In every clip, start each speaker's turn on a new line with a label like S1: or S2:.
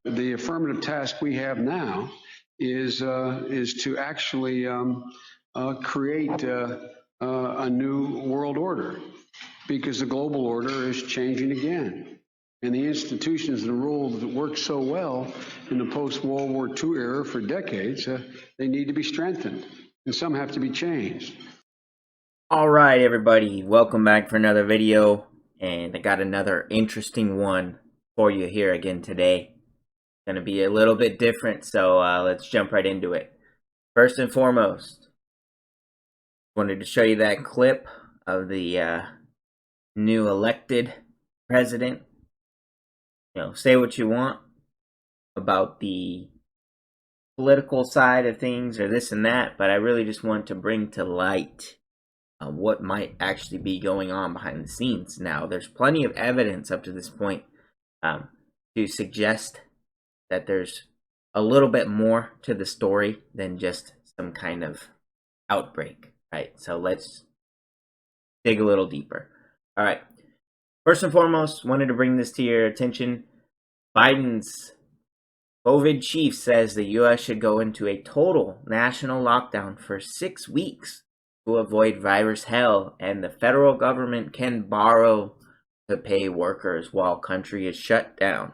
S1: The affirmative task we have now is to actually create a new world order, because the global order is changing again. And the institutions and rules that worked so well in the post-World War II era for decades, they need to be strengthened, and some have to be changed.
S2: All right, everybody, welcome back for another video, and I got another interesting one for you here again today. It's going to be a little bit different, so let's jump right into it. First and foremost, wanted to show you that clip of the new elected president. Say what you want about the political side of things or this and that, but I really just want to bring to light what might actually be going on behind the scenes. Now, there's plenty of evidence up to this point to suggest that there's a little bit more to the story than just some kind of outbreak, right? So let's dig a little deeper. All right. First and foremost, wanted to bring this to your attention. Biden's COVID chief says the U.S. should go into a total national lockdown for 6 weeks to avoid virus hell, and the federal government can borrow to pay workers while country is shut down.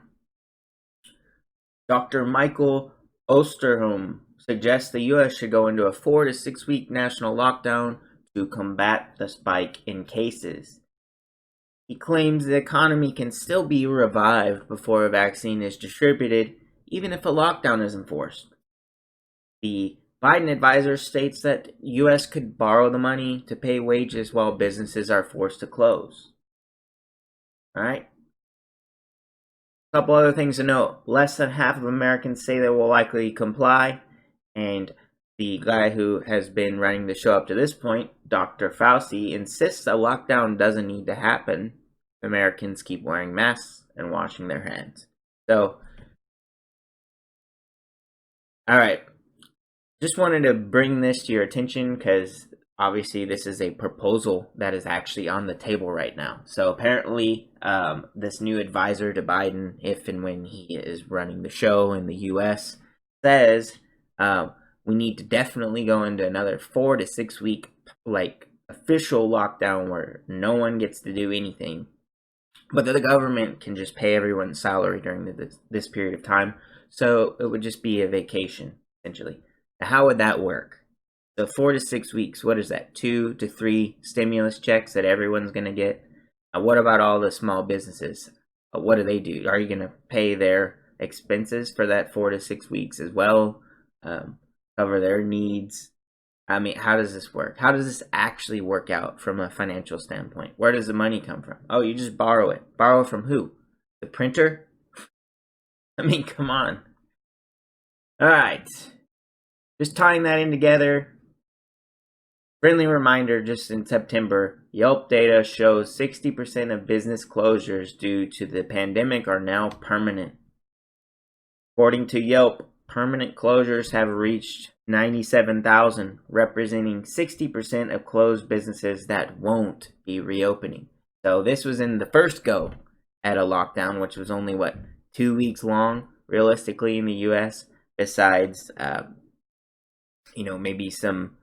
S2: Dr. Michael Osterholm suggests the U.S. should go into a 4 to 6 week national lockdown to combat the spike in cases. He claims the economy can still be revived before a vaccine is distributed, even if a lockdown is enforced. The Biden advisor states that U.S. could borrow the money to pay wages while businesses are forced to close. All right. A couple other things to note. Less than half of Americans say they will likely comply, and the guy who has been running the show up to this point, Dr. Fauci, insists a lockdown doesn't need to happen. Americans keep wearing masks and washing their hands. So, all right. Just wanted to bring this to your attention because obviously this is a proposal that is actually on the table right now. So apparently this new advisor to Biden, if and when he is running the show in the U.S., says we need to definitely go into another 4 to 6 week official lockdown where no one gets to do anything, but that the government can just pay everyone's salary during this period of time. So it would just be a vacation, essentially. Now, how would that work? So 4 to 6 weeks, what is that? 2 to 3 stimulus checks that everyone's going to get? What about all the small businesses? What do they do? Are you going to pay their expenses for that 4 to 6 weeks as well? Cover their needs? I mean, how does this work? How does this actually work out from a financial standpoint? Where does the money come from? Oh, you just borrow it. Borrow from who? The printer? I mean, come on. All right. Just tying that in together. Friendly reminder, just in September, Yelp data shows 60% of business closures due to the pandemic are now permanent. According to Yelp, permanent closures have reached 97,000, representing 60% of closed businesses that won't be reopening. So this was in the first go at a lockdown, which was only, 2 weeks long, realistically, in the U.S., besides maybe some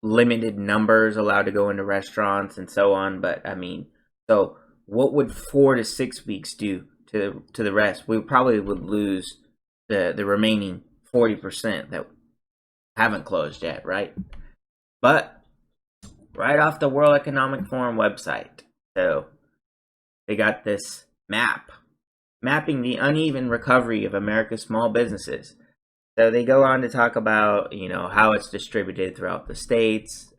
S2: limited numbers allowed to go into restaurants and so on. But I mean, so what would 4 to 6 weeks do to the rest? We probably would lose the remaining 40% that haven't closed yet, right? But right off the World Economic Forum website, so they got this map mapping the uneven recovery of America's small businesses. So they go on to talk about, how it's distributed throughout the states,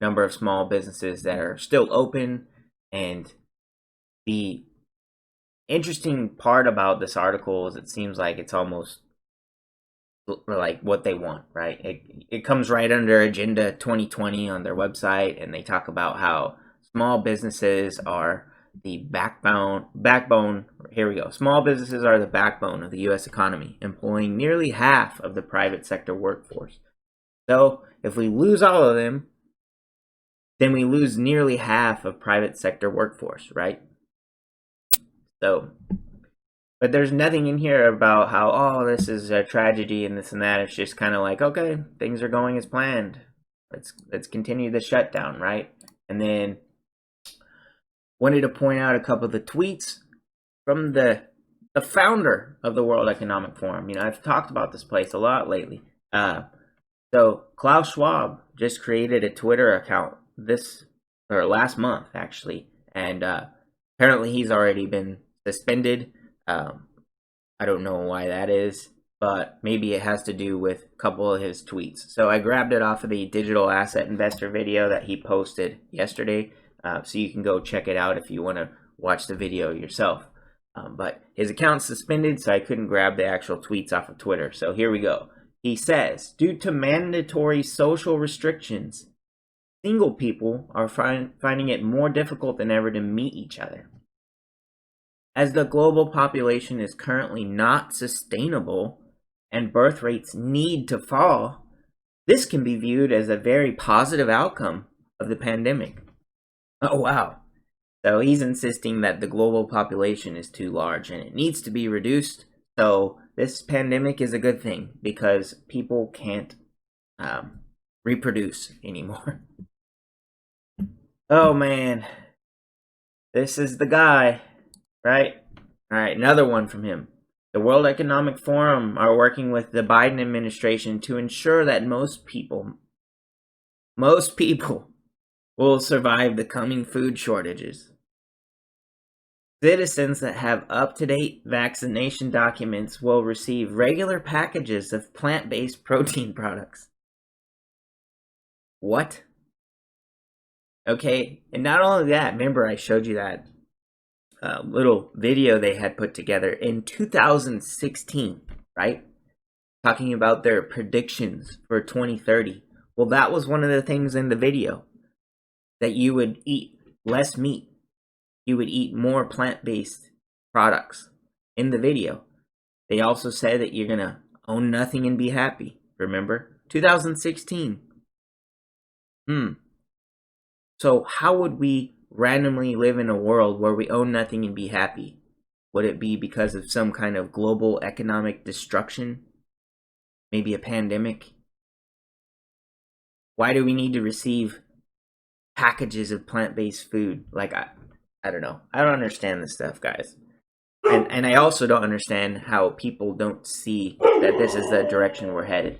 S2: number of small businesses that are still open. And the interesting part about this article is it seems like it's almost like what they want, right? It comes right under Agenda 2020 on their website, and they talk about how small businesses are the backbone. Here we go. Small businesses are the backbone of the U.S. economy, employing nearly half of the private sector workforce. So if we lose all of them, then we lose nearly half of private sector workforce, right? So But there's nothing in here about how, oh, this is a tragedy and this and that. It's just kind of like, okay, things are going as planned. Let's continue the shutdown, right? And then wanted to point out a couple of the tweets from the founder of the World Economic Forum. I've talked about this place a lot lately. So Klaus Schwab just created a Twitter account last month, actually, and apparently he's already been suspended. I don't know why that is, but maybe it has to do with a couple of his tweets. So I grabbed it off of the digital asset investor video that he posted yesterday, so you can go check it out if you want to watch the video yourself. But his account's suspended, so I couldn't grab the actual tweets off of Twitter. So here we go. He says, due to mandatory social restrictions, single people are finding it more difficult than ever to meet each other. As the global population is currently not sustainable and birth rates need to fall, this can be viewed as a very positive outcome of the pandemic. Oh, wow. So he's insisting that the global population is too large and it needs to be reduced. So this pandemic is a good thing because people can't reproduce anymore. Oh, man. This is the guy. Right? All right, another one from him. The World Economic Forum are working with the Biden administration to ensure that most people will survive the coming food shortages. Citizens that have up-to-date vaccination documents will receive regular packages of plant-based protein products. What? Okay, and not only that, remember I showed you that little video they had put together in 2016, right? Talking about their predictions for 2030. Well, that was one of the things in the video, that you would eat less meat. You would eat more plant-based products in the video. They also said that you're going to own nothing and be happy. Remember? 2016. So how would we randomly live in a world where we own nothing and be happy? Would it be because of some kind of global economic destruction? Maybe a pandemic? Why do we need to receive packages of plant-based food? Like, I don't know. I don't understand this stuff, guys. And I also don't understand how people don't see that this is the direction we're headed.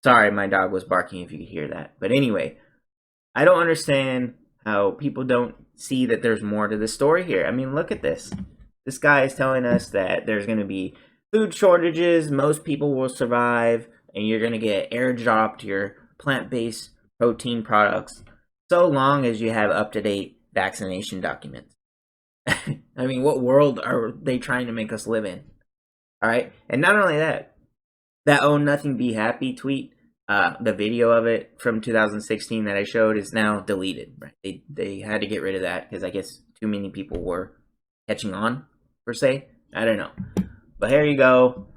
S2: Sorry, my dog was barking if you could hear that. But anyway, I don't understand how people don't see that there's more to the story here. I mean, look at this. This guy is telling us that there's going to be food shortages, most people will survive, and you're going to get airdropped your plant-based protein products so long as you have up-to-date vaccination documents. I mean, what world are they trying to make us live in? All right? And not only that, that own nothing be happy tweet, the video of it from 2016 that I showed is now deleted. Right? They had to get rid of that because I guess too many people were catching on, per se. I don't know. But here you go.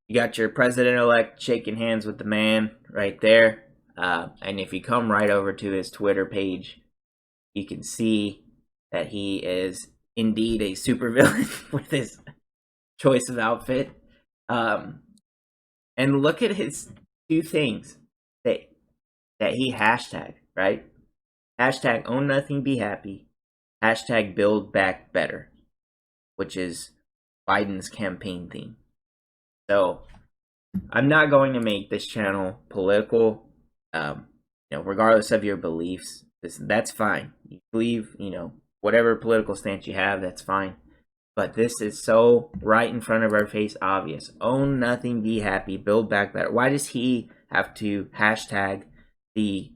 S2: You got your president-elect shaking hands with the man right there. And if you come right over to his Twitter page, you can see that he is indeed a supervillain with his choice of outfit. And look at his two things that he hashtagged, right? Hashtag own nothing, be happy. Hashtag build back better, which is Biden's campaign theme. So I'm not going to make this channel political, regardless of your beliefs. That's fine. You believe, whatever political stance you have, that's fine. But this is so right in front of our face obvious. Own nothing, be happy, build back better. Why does he have to hashtag the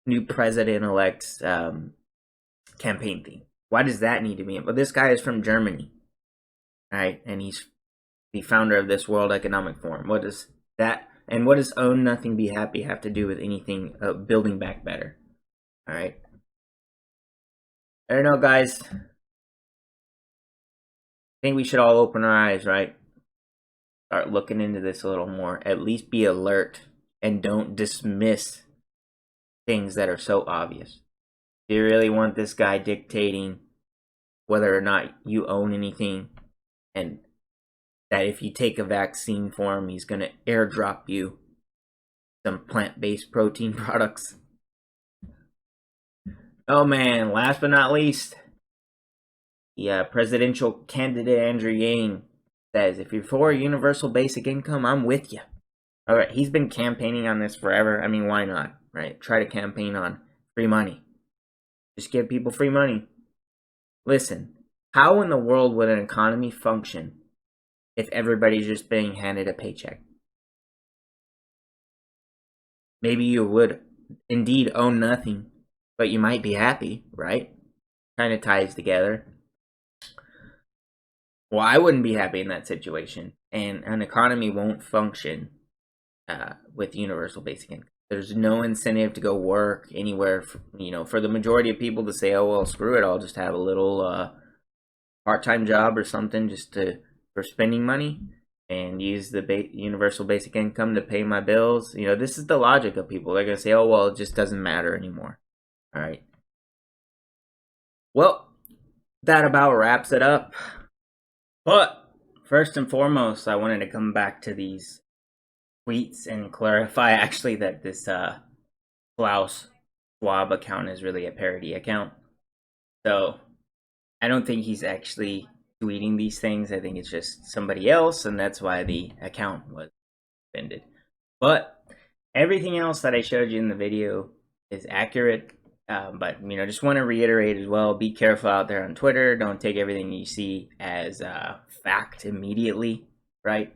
S2: new president-elect's campaign theme? Why does that need to be in? But this guy is from Germany, right? And he's the founder of this World Economic Forum. What does that, and what does own nothing, be happy have to do with anything building back better? All right. I don't know, guys. I think we should all open our eyes, right? Start looking into this a little more. At least be alert and don't dismiss things that are so obvious. Do you really want this guy dictating whether or not you own anything, and that if you take a vaccine for him, he's going to airdrop you some plant-based protein products. Oh man, last but not least, the presidential candidate Andrew Yang says, if you're for a universal basic income, I'm with you. All right, he's been campaigning on this forever. I mean, why not, right? Try to campaign on free money. Just give people free money. Listen, how in the world would an economy function if everybody's just being handed a paycheck? Maybe you would indeed own nothing, but you might be happy, right? Kind of ties together. Well, I wouldn't be happy in that situation, and an economy won't function with universal basic income. There's no incentive to go work anywhere, for the majority of people to say, oh, well, screw it, I'll just have a little part-time job or something just for spending money and use the universal basic income to pay my bills. This is the logic of people. They're going to say, oh, well, it just doesn't matter anymore. All right. Well, that about wraps it up. But first and foremost, I wanted to come back to these tweets and clarify actually that this Klaus Schwab account is really a parody account. So I don't think he's actually tweeting these things. I think it's just somebody else, and that's why the account was suspended. But everything else that I showed you in the video is accurate. But just want to reiterate as well, be careful out there on Twitter. Don't take everything you see as fact immediately, right?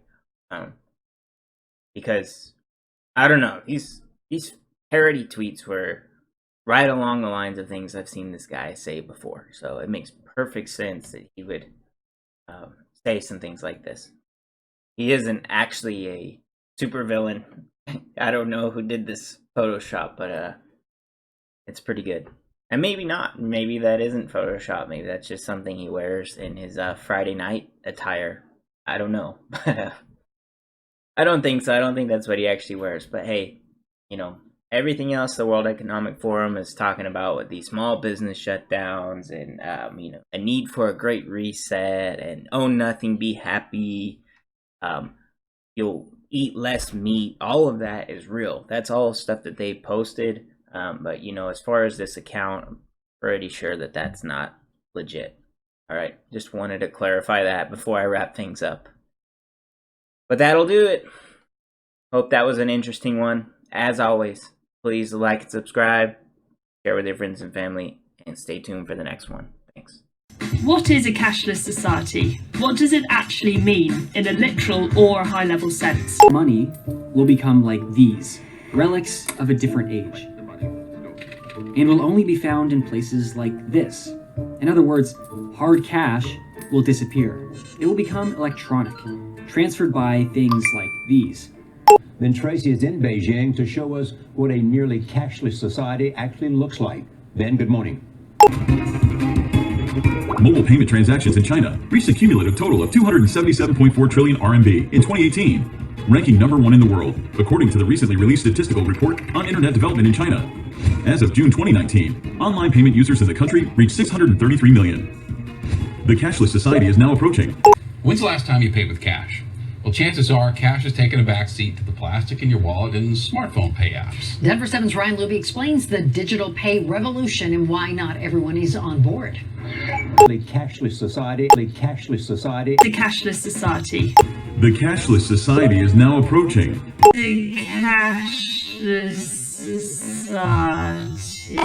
S2: Because I don't know, these parody tweets were right along the lines of things I've seen this guy say before. So it makes perfect sense that he would say some things like this. He isn't actually a supervillain. I don't know who did this Photoshop, but it's pretty good. And maybe not. Maybe that isn't Photoshop. Maybe that's just something he wears in his Friday night attire. I don't know. I don't think so. I don't think that's what he actually wears. But hey, everything else the World Economic Forum is talking about with these small business shutdowns and, a need for a great reset and own nothing, be happy. You'll eat less meat. All of that is real. That's all stuff that they posted. But as far as this account, I'm pretty sure that that's not legit. All right, just wanted to clarify that before I wrap things up. But that'll do it. Hope that was an interesting one. As always, please like and subscribe, share with your friends and family, and stay tuned for the next one. Thanks.
S3: What is a cashless society? What does it actually mean in a literal or high-level sense?
S4: Money will become like these, relics of a different age, and will only be found in places like this. In other words, hard cash will disappear. It will become electronic, transferred by things like these.
S5: Then Tracy is in Beijing to show us what a nearly cashless society actually looks like. Ben, good morning.
S6: Mobile payment transactions in China reached a cumulative total of 277.4 trillion RMB in 2018, ranking #1 in the world, according to the recently released statistical report on internet development in China. As of June 2019, online payment users in the country reached 633 million. The cashless society is now approaching.
S7: When's the last time you paid with cash? Well, chances are cash has taken a backseat to the plastic in your wallet and smartphone pay apps.
S8: Denver 7's Ryan Luby explains the digital pay revolution and why not everyone is on board.
S5: The cashless society, the cashless society.
S3: The cashless society.
S6: The cashless society is now approaching.
S3: The cashless society.